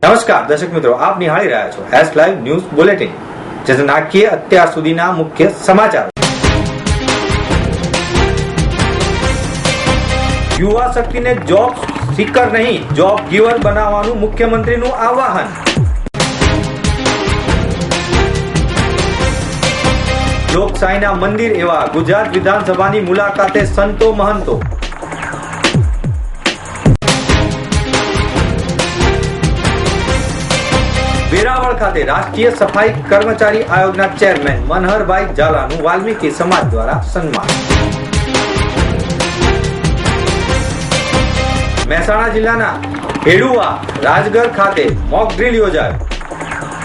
નમસ્કાર દર્શક મિત્રો, આપ નિહાળી રહ્યા છો એસ લાઈવ ન્યૂઝ બુલેટિન. જેને નાખીએ અત્યાર સુધીના મુખ્ય સમાચારો. યુવા શક્તિને જોબ સિકર નહીં, જોબ ગીવર બનાવવાનું મુખ્યમંત્રીનું આહ્વાન. લોકશાહીના મંદિર એવા ગુજરાત વિધાનસભાની મુલાકાતે સંતો મહંતો. વેરાવળ ખાતે રાષ્ટ્રીય સફાઈ કર્મચારી આયોગના ચેરમેન મનહરભાઈ ઝાલાનું વાલ્મીકી સમાજ દ્વારા સન્માન. મહેસાણા જિલ્લાના હેડુવા રાજગઢ ખાતે મોક ડ્રીલ યોજાયો.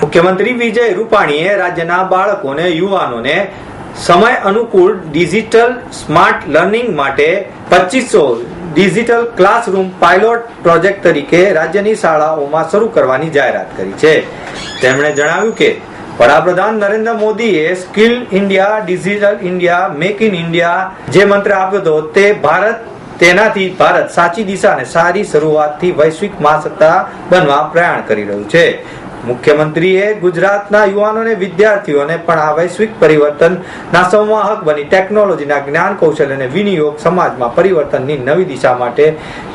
મુખ્યમંત્રી વિજય રૂપાણીએ રાજ્યના બાળકોને યુવાનોને સમય અનુકૂળ ડિજિટલ સ્માર્ટ લર્નિંગ માટે 2500 ડિજિટલ ક્લાસરૂમ પાયલોટ પ્રોજેક્ટ તરીકે રાજ્યની શાળાઓમાં શરૂ કરવાની જાહેરાત કરી છે. તેમણે જણાવ્યું કે વડાપ્રધાન નરેન્દ્ર મોદીએ skill India, digital India, make in India જે મંત્ર આપ્યો હતો તેનાથી ભારત સાચી દિશા અને સારી શરૂઆતથી વૈશ્વિક મહાસત્તા બનવા પ્રયાણ કરી રહ્યું છે. મુખ્યમંત્રીએ ગુજરાતના યુવાનોને વિદ્યાર્થીઓને પણ આ વૈશ્વિક પરિવર્તનના સંવાહક બની ટેકનોલોજીના જ્ઞાન કૌશલ્ય અને વિનિયોગ સમાજમાં પરિવર્તનની નવી દિશા માટે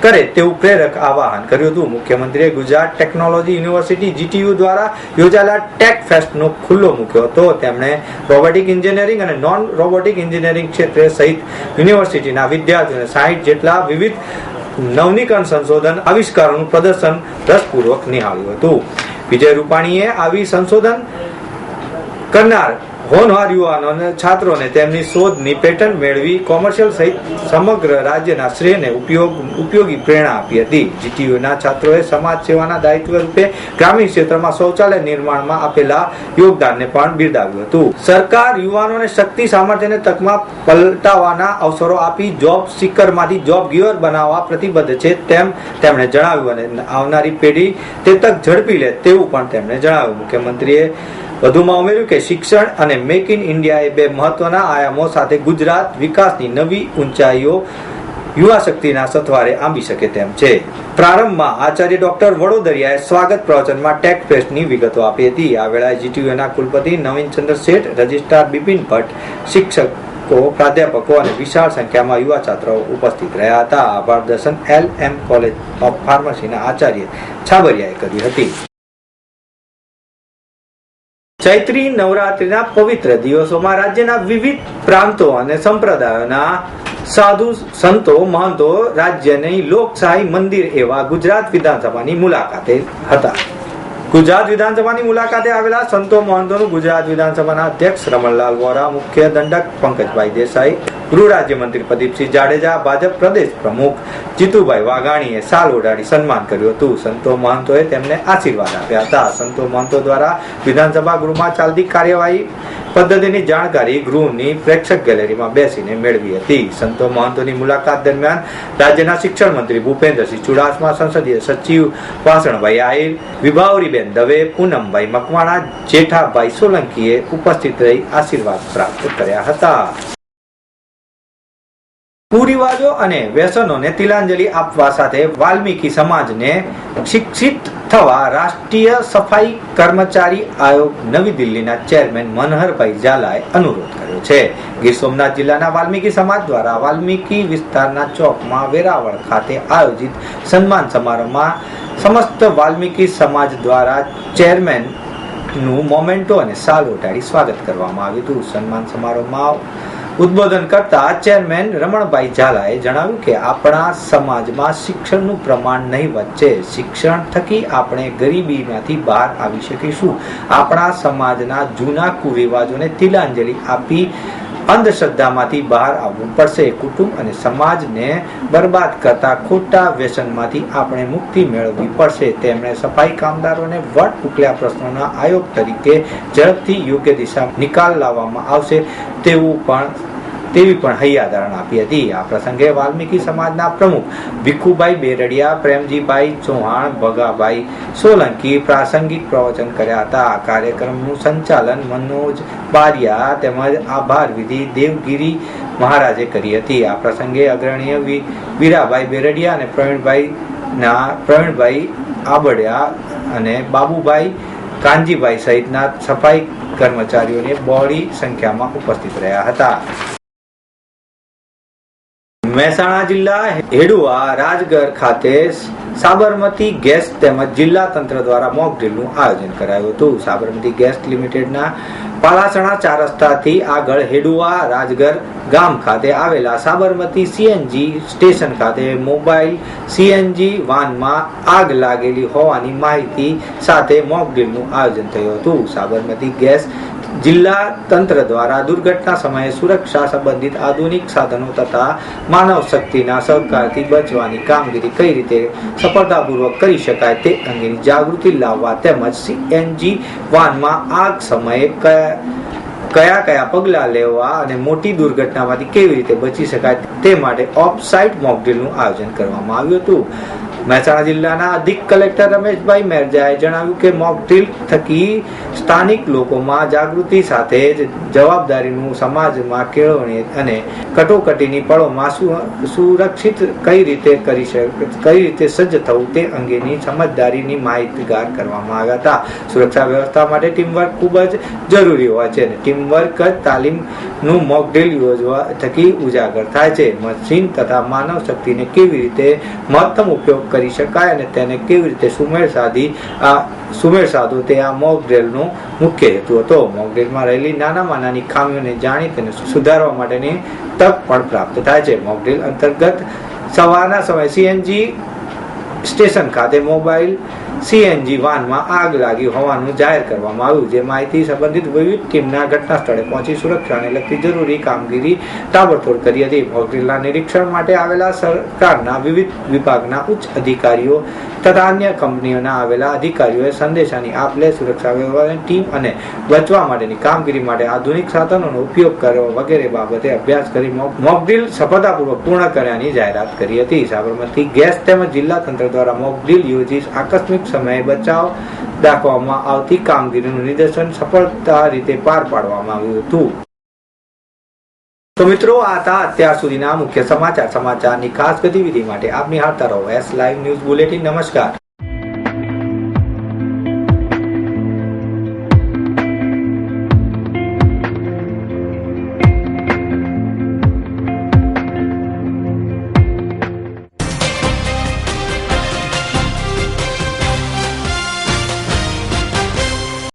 કરે તેવું પ્રેરક આહ્વાન કર્યું હતું. મુખ્યમંત્રીએ ગુજરાત ટેકનોલોજી યુનિવર્સિટી GTU દ્વારા યોજાયેલા ટેક ફેસ્ટનો ખુલ્લો મૂક્યો હતો. તેમણે રોબોટિક એન્જિનિયરિંગ અને નોન રોબોટિક એન્જિનિયરિંગ ક્ષેત્રે સહિત યુનિવર્સિટીના વિદ્યાર્થીઓને 60 જેટલા વિવિધ નવનીકરણ સંશોધન આવિષ્કારોનું પ્રદર્શન રસપૂર્વક નિહાળ્યું હતું. વિજય રૂપાણીએ આવી સંશોધન કરનાર હોનહાર યુવાનો અને છાત્રોને તેમની શોધની પેટન્ટ મેળવી કોમર્શિયલ સહિત સમગ્ર રાજ્યના શ્રેયને ઉપયોગી પ્રેરણા આપી હતી. GTUના છાત્રોએ સમાજ સેવાના દાયિત્વ રૂપે ગ્રામીણ ક્ષેત્રમાં શૌચાલય નિર્માણમાં આપેલા યોગદાનને પણ બિરદાવ્યું હતું. સરકાર યુવાનોને શક્તિ, સામર્થ્ય અને તકમાં પલટાવવાના અવસરો આપી જોબ સિકરમાંથી જોબ ગીવર બનાવવા પ્રતિબદ્ધ છે તેમ તેમણે જણાવ્યું અને આવનારી પેઢી તે તક ઝડપી લે તેવું પણ તેમણે જણાવ્યું. મુખ્યમંત્રીએ વધુમાં ઉમેર્યું કે શિક્ષણ અને મેક ઇન ઇન્ડિયા એ બે મહત્વના આયામો સાથે ગુજરાત વિકાસની નવી ઊંચાઈઓ યુવા શક્તિના સથવારે આંબી શકે તેમ છે. પ્રારંભમાં આચાર્ય ડોક્ટર વડોદરિયાએ સ્વાગત પ્રવચનમાં ટેક ફેસ્ટની વિગતો આપી હતી. આ વેળાએ GTUના કુલપતિ નવીનચંદ્ર શેઠ, રજિસ્ટ્રાર બિપિન ભટ્ટ, શિક્ષકો, પ્રાધ્યાપકો અને વિશાળ સંખ્યામાં યુવા છાત્રાઓ ઉપસ્થિત રહ્યા હતા. આભાર દર્શન LM કોલેજ ઓફ ફાર્મસીના આચાર્ય છાબરિયાએ કરી હતી. ચૈત્રી નવરાત્રિના પવિત્ર દિવસોમાં રાજ્યના વિવિધ પ્રાંતો અને સંપ્રદાયોના સાધુ સંતો મહંતો રાજ્યની લોકશાહી મંદિર એવા ગુજરાત વિધાનસભાની મુલાકાતે હતા. ગુજરાત વિધાનસભાની મુલાકાતે આવેલા સંતો મહંતોનું ગુજરાત વિધાનસભાના અધ્યક્ષ રમણલાલ વોરા, મુખ્ય દંડક પંકજભાઈ દેસાઈ, ગૃહ રાજ્યમંત્રી પ્રદીપસિંહ જાડેજા, ભાજપ પ્રદેશ પ્રમુખ જીતુભાઈ વાઘાણીએ સાલ ઓઢાડી સન્માન કર્યું હતું. સંતો મહંતોએ તેમને આશીર્વાદ આપ્યા હતા. સંતો મહંતો દ્વારા વિધાનસભા ગૃહમાં ચાલતી કાર્યવાહી પદ્ધતિની જાણકારી ગૃહની પ્રેક્ષક ગેલેરીમાં બેસીને મેળવી હતી. સંતો મહંતોની મુલાકાત દરમિયાન રાજ્યના શિક્ષણ મંત્રી ભૂપેન્દ્રસિંહ ચુડાસમા, સંસદીય સચિવ વાસણભાઈ આહિર, વિભાવરીબેન દવે, પૂનમભાઈ મકવાણા, જેઠાભાઈ સોલંકીએ ઉપસ્થિત રહી આશીર્વાદ પ્રાપ્ત કર્યા હતા. કુરિવાજો અને વ્યસનોને તિલાંજલિ આપવા સાથે વાલ્મીકી સમાજને શિક્ષિત થવા રાષ્ટ્રીય સફાઈ કર્મચારી આયોગ નવી દિલ્હીના ચેરમેન મનહરભાઈ ઝાલાએ અનુરોધ કર્યો છે. ગીર સોમનાથ જિલ્લાના વાલ્મીકી સમાજ દ્વારા વાલ્મીકી વિસ્તારના ચોકમાં વેરાવળ ખાતે આયોજિત સન્માન સમારોહમાં સમસ્ત વાલ્મીકી સમાજ દ્વારા ચેરમેનનું મોમેન્ટો અને સાલ ઓઢાડી સ્વાગત કરવામાં આવ્યું હતું. સન્માન સમારોહમાં ઉદ્બોધન કરતા ચેરમેન રમણભાઈ ઝાલાએ જણાવ્યું કે આપણા સમાજમાં શિક્ષણનું પ્રમાણ નહીવત છે. શિક્ષણ થકી આપણે ગરીબીમાંથી બહાર આવી શકીશું. આપણા સમાજના જૂના કુરિવાજોને તિલાંજલિ આપી અંધશ્રદ્ધામાંથી બહાર આવવું પડશે. કુટુંબ અને સમાજને બરબાદ કરતા ખોટા વ્યસનમાંથી આપણે મુક્તિ મેળવવી પડશે. તેમણે સફાઈ કામદારોને વટ ઉકલ્યા પ્રશ્નોના આયોગ તરીકે ઝડપથી યોગ્ય દિશા નિકાલ લાવવામાં આવશે તેવી પણ હૈયાધારણા આપી હતી. આ પ્રસંગે વાલ્મીકી સમાજના પ્રમુખ ભીખુભાઈ બેરડિયા, પ્રેમજીભાઈ ચૌહાણ, ભગાભાઈ સોલંકી પ્રાસંગિક પ્રવચન કર્યા હતા. આ કાર્યક્રમનું સંચાલન મનોજ બારિયા તેમજ આભાર વિધિ દેવગીરી મહારાજે કરી હતી. આ પ્રસંગે અગ્રણીય વીરાભાઈ બેરડિયા અને પ્રવીણભાઈ આબડિયા અને બાબુભાઈ કાનજીભાઈ સહિતના સફાઈ કર્મચારીઓને બહોળી સંખ્યામાં ઉપસ્થિત રહ્યા હતા. મહેસાણા જિલ્લા હેડુઆ રાજગઢ ખાતે સાબરમતી ગેસ તેમજ જિલ્લા તંત્ર દ્વારા મોક ડ્રીલનું આયોજન કરાયું હતું. સાબરમતી ગેસ લિમિટેડના પાલાસણા 4 રસ્તાથી આગળ હેડુઆ રાજગઢ ગામ ખાતે આવેલા સાબરમતી સીએનજી સ્ટેશન ખાતે મોબાઈલ સીએનજી વાનમાં આગ લાગેલી હોવાની માહિતી સાથે મોક ડ્રીલનું આયોજન થયું હતું. સાબરમતી ગેસ જિલ્લા તંત્ર દ્વારા દુર્ઘટના સમયે સુરક્ષા સંબંધિત આધુનિક સાધનો તથા માનવ શક્તિના સહકારથી બચવાની કામગીરી કઈ રીતે સફળતાપૂર્વક કરી શકાય તે અંગેની જાગૃતિ લાવવા તેમજ સીએનજી વાનમાં આગ સમયે કયા પગલાં લેવા અને મોટી દુર્ઘટનામાંથી કેવી રીતે બચી શકાય તે માટે ઓફ સાઇટ મોક ડ્રીલનું આયોજન કરવામાં આવ્યું હતું. મહેસાણા જિલ્લાના અધિક કલેક્ટર રમેશભાઈ મેરજાએ જણાવ્યું કે મોક ડ્રીલ થકી સ્થાનિક લોકોમાં જાગૃતિ સાથે જવાબદારીનું સમાજમાં કેળવણી અને કટોકટીની પળોમાં સુરક્ષિત કઈ રીતે સજ્જ થવું તે અંગેની સમજદારીની માહિતગાર કરવામાં આવ્યા હતા. સુરક્ષા વ્યવસ્થા માટે ટીમવર્ક ખૂબ જ જરૂરી હોય છે અને ટીમવર્ક તાલીમનું મોક ડ્રીલ યોજવા થકી ઉજાગર થાય છે. મશીન તથા માનવ શક્તિને કેવી રીતે મહત્તમ ઉપયોગ કરી શકાય અને તેને કેવી રીતે સુમેળ સાધવો તે આ મોક ડ્રીલનો મુખ્ય હેતુ હતો. મોક ડ્રીલમાં રહેલી નાનામાં નાની ખામીઓને જાણી તેને સુધારવા માટેની તક પણ પ્રાપ્ત થાય છે. મોક ડ્રીલ અંતર્ગત સવારના સમયે સીએનજી સ્ટેશન ખાતે મોબાઈલ સીએનજી વાનમાં આગ લાગી હોવાનું જાહેર કરવામાં આવ્યું. જે માહિતી સંબંધિત વિવિધ ટીમના ઘટના સ્થળે પહોંચી સુરક્ષાને લગતી જરૂરી કામગીરી તાબડતોડ કરી હતી. મોક ડ્રીલના નિરીક્ષણ માટે આવેલા સરકારના વિવિધ વિભાગના ઉચ્ચ અધિકારીઓ તથા અન્ય કંપનીઓના આવેલા અધિકારીઓએ સંદેશાની આપ-લે સુરક્ષા વ્યવહારની ટીમ અને બચવા માટેની કામગીરી માટે આધુનિક સાધનોનો ઉપયોગ કરવા વગેરે બાબતે અભ્યાસ કરી મોક ડ્રીલ સફળતાપૂર્વક પૂર્ણ કર્યાની જાહેરાત કરી હતી. સાબરમતી ગેસ તેમજ જિલ્લા તંત્ર દ્વારા મોક ડ્રીલ યોજી આકસ્મિક સમયે બચાવ દાખવવામાં આવતી કામગીરીનું નિદર્શન સફળતા રીતે પાર પાડવામાં આવ્યું હતું. તો મિત્રો, આ હતા અત્યાર સુધીના મુખ્ય સમાચારની ખાસ ગતિવિધિ માટે આપ નિહાળતા રહો એસ લાઈવ ન્યૂઝ બુલેટિન. નમસ્કાર.